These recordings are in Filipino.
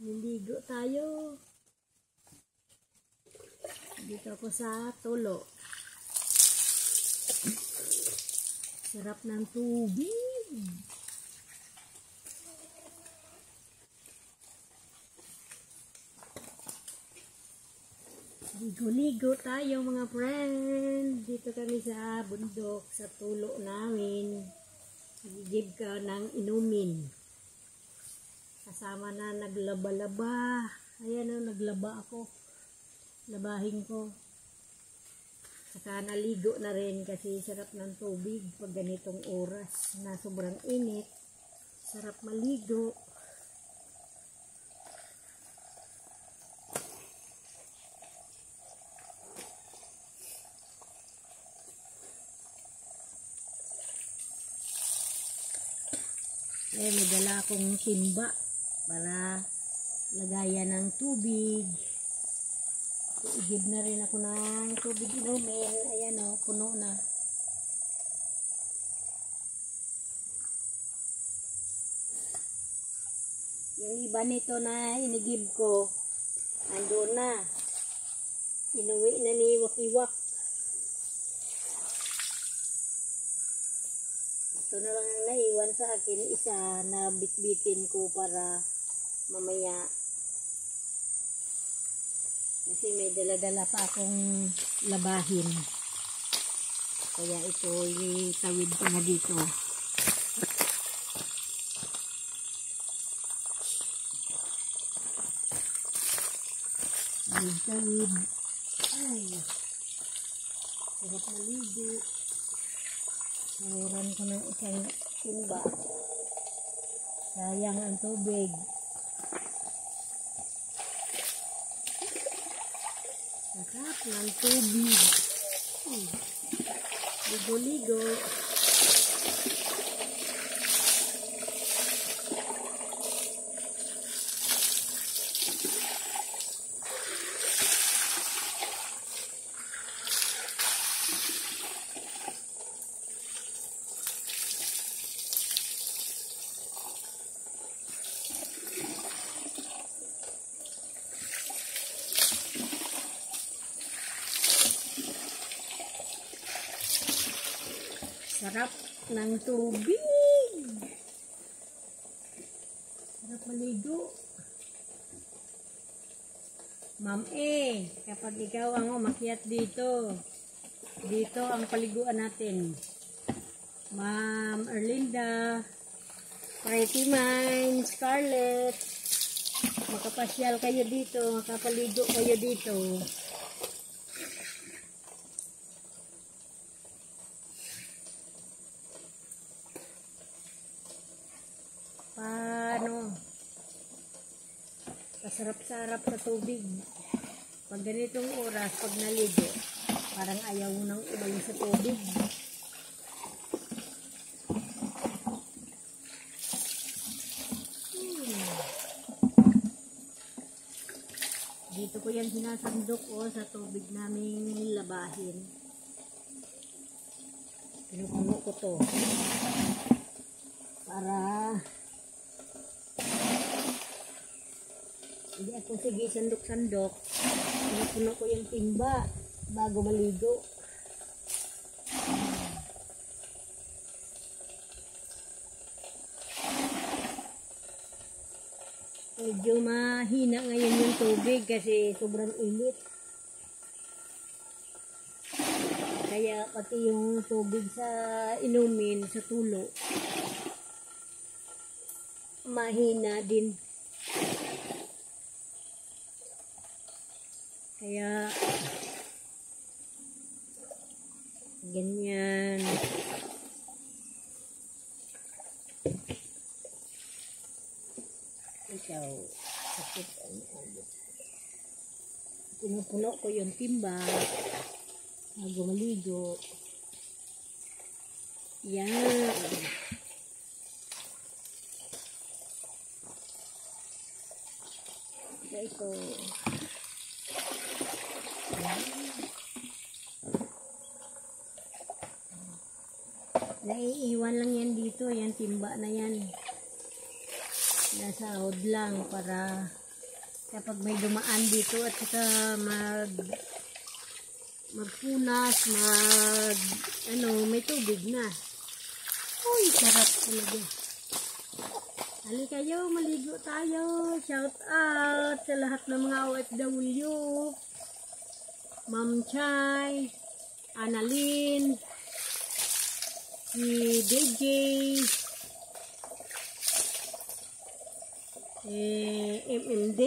Niligo tayo. Dito ako sa tulo. Sarap ng tubig. Ligo-ligo tayo mga friend. Dito kami sa bundok, sa tulo namin. Gigib ka ng inumin. Kasama na naglaba-laba. Ayan o, naglaba ako. Labahin ko. Saka naligo na rin kasi sarap ng tubig pag ganitong oras na sobrang init. Sarap maligo. Eh, may dala akong timba para lagayan ng tubig. Igib na rin ako ng tubig inumin. Ayan o, puno na. Yung iba nito na inigib ko, andun na. Inuwi na ni Wakiwak. Ito na lang ang naiwan sa akin, isa na bitbitin ko para mamaya. Kasi may dala-dala pa akong labahin. Kaya ito itawid ko na dito. Tawid. Ay. Sarap maligo. Sahuran ko ng isang timba. Sayang ang tubig. Sarap ng tubig. Ligo-ligo. Sarap ng tubig. Sarap maligo. Ma'am kapag ikaw ang umakyat dito, dito ang paliguan natin. Ma'am Erlinda, Pretty Mind, Scarlett, makapasyal kayo dito, makapaligo kayo dito. Pasarap-sarap sa tubig. Pag ganitong oras, pag naligo, parang ayaw mo nang umalis sa tubig. Dito ko yan sinasandok sa tubig naming labahin. Pinupuno ko to. Para hindi ako sige sandok-sandok. Pinupuno ko yung timba bago maligo. Medyo mahina ngayon yung tubig kasi sobrang init. Kaya pati yung tubig sa inumin, sa tulo, mahina din. Kaya ganyan. Ikaw, sakit ang ulo. Pinupuno ko yung timba bago maligo. Yan. Ito. Naiiwan lang yan dito, yan timba na yan. Nasahod lang para kapag may dumaan dito at saka magpunas, may tubig na. Uy, sarap talaga. Halika kayo, maligo tayo. Shout out sa lahat ng mga OFW. Ma'am Chay, Annalyn, si DJ, MMD,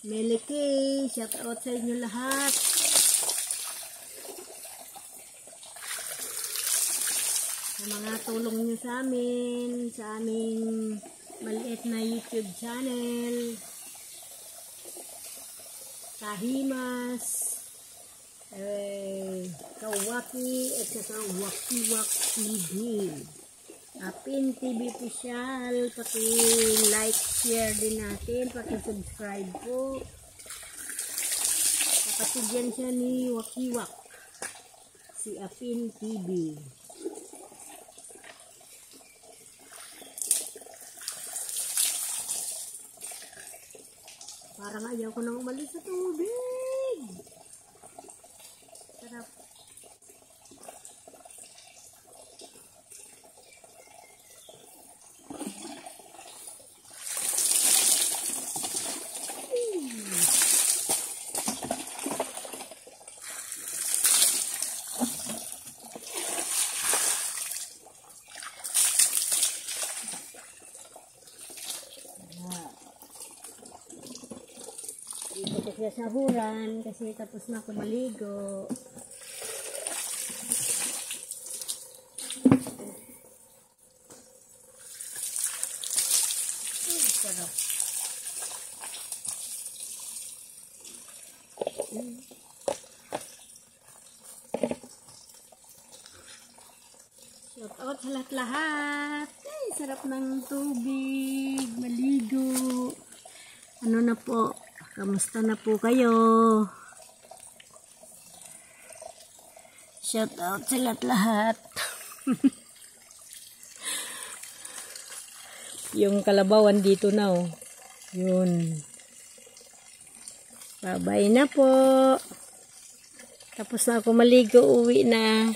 Melike, shout out sa inyo lahat. Sa mga tulong nyo sa amin, sa aming maliit na YouTube channel, Kahimas, Kawaki, at saka Wakiwak TV. Apin TV official, paki-like, share din natin, paki-subscribe po. Kapatid yan siya ni Wakiwak, si Apin TV. Parang ayaw ko nang umalis sa tubig. Sarap. Dito ko siya sahuran kasi tapos na ako maligo. Sarap. Shout out sa lahat-lahat. Ay, sarap ng tubig, maligo. Ano na po? Kamusta na po kayo? Shout out sa lahat-lahat. Yung kalabawan dito na oh. Yun. Bye-bye na po. Tapos na ako maligo, uwi na.